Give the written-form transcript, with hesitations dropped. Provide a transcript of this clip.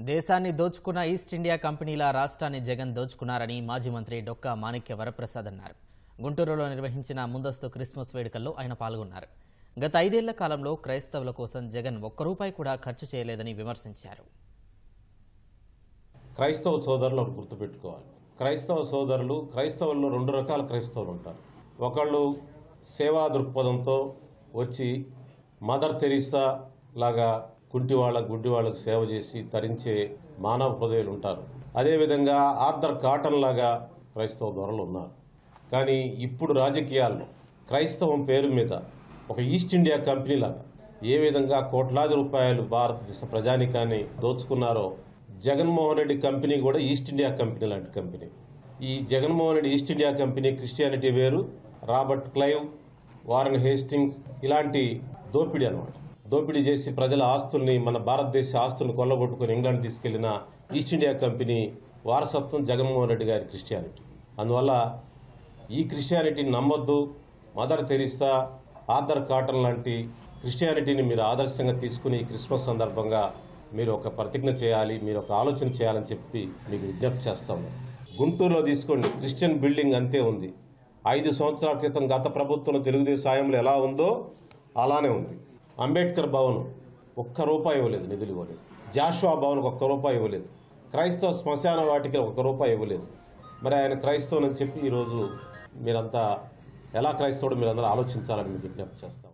దేశాన్ని దోచుకున్న east India కంపెనీల రాష్ట్రాన్ని జగన్ దోచుకున్నారని మాజీ మంత్రి డొక్కా మాణిక్య వరప్రసాద్ అన్నారు. గుంటూరులో నిర్వహించిన ముందస్తు క్రిస్మస్ వేడుకల్లో ఆయన పాల్గొన్నారు. గత 5 ఏళ్ల కాలంలో క్రైస్తవుల కోసం జగన్ ఒక్క రూపాయి కూడా ఖర్చు చేయలేదని విమర్శించారు. క్రైస్తవ సోదరులు గుర్తుపెట్టుకోవాలి. క్రైస్తవుల్లో 2 రకాల క్రైస్తవులు ఉంటారు. ఒకళ్ళు సేవా దృక్పథంతో వచ్చి మదర్ తెరీసా లాగా గుడ్డి వాళ్ళకు సేవ చేసి తరించే మానవ హృదయాలు ఉంటారు. అదేవిధంగా ఆర్థర్ కాటన్ లాగా క్రైస్తవ దొరలు ఉన్నారు. కానీ ఇప్పుడు రాజకీయాల్లో క్రైస్తవం పేరు మీద ఒక ఈస్ట్ ఇండియా కంపెనీ లాగా ఏ విధంగా కోట్లాది రూపాయలు భారతదేశ ప్రజానికాన్ని దోచుకున్నారో జగన్మోహన్ రెడ్డి కంపెనీ కూడా ఈస్ట్ ఇండియా కంపెనీ లాంటి కంపెనీ. ఈ Jaganmohan Reddy east India company Christianity వేరు, రాబర్ట్ క్లైవ్, వారన్ హేస్టింగ్స్ ఇలాంటి దోపిడీ అన్నమాట. దోపిడీ చేసి ప్రజల ఆస్తుల్ని, మన భారతదేశ ఆస్తులను కొల్లగొట్టుకుని ఇంగ్లాండ్ తీసుకెళ్లిన ఈస్ట్ ఇండియా కంపెనీ వారసత్వం జగన్మోహన్ రెడ్డి గారి క్రిస్టియానిటీ. అందువల్ల ఈ క్రిస్టియానిటీని నమ్మొద్దు. మదర్ తెరీసా, ఆర్థర్ కాటన్ లాంటి క్రిస్టియానిటీని మీరు ఆదర్శంగా తీసుకుని క్రిస్మస్ సందర్భంగా మీరు ఒక ప్రతిజ్ఞ చేయాలి, మీరు ఒక ఆలోచన చేయాలని చెప్పి మీకు విజ్ఞప్తి చేస్తాము. గుంటూరులో తీసుకోండి, క్రిస్టియన్ బిల్డింగ్ అంతే ఉంది. 5 సంవత్సరాల క్రితం గత ప్రభుత్వంలో తెలుగుదేశం హయాంలో ఎలా ఉందో అలానే ఉంది. అంబేద్కర్ భవన్ ₹1 ఇవ్వలేదు, నిధులు ఇవ్వలేదు. జాషువా భవన్కి ₹1 ఇవ్వలేదు. క్రైస్తవ శ్మశాన వాటికి ₹1 ఇవ్వలేదు. మరి ఆయన క్రైస్తవుని చెప్పి ఈరోజు మీరంతా ఎలా క్రైస్తవుడు మీరందరూ ఆలోచించాలని మీకు విజ్ఞప్తి చేస్తాం.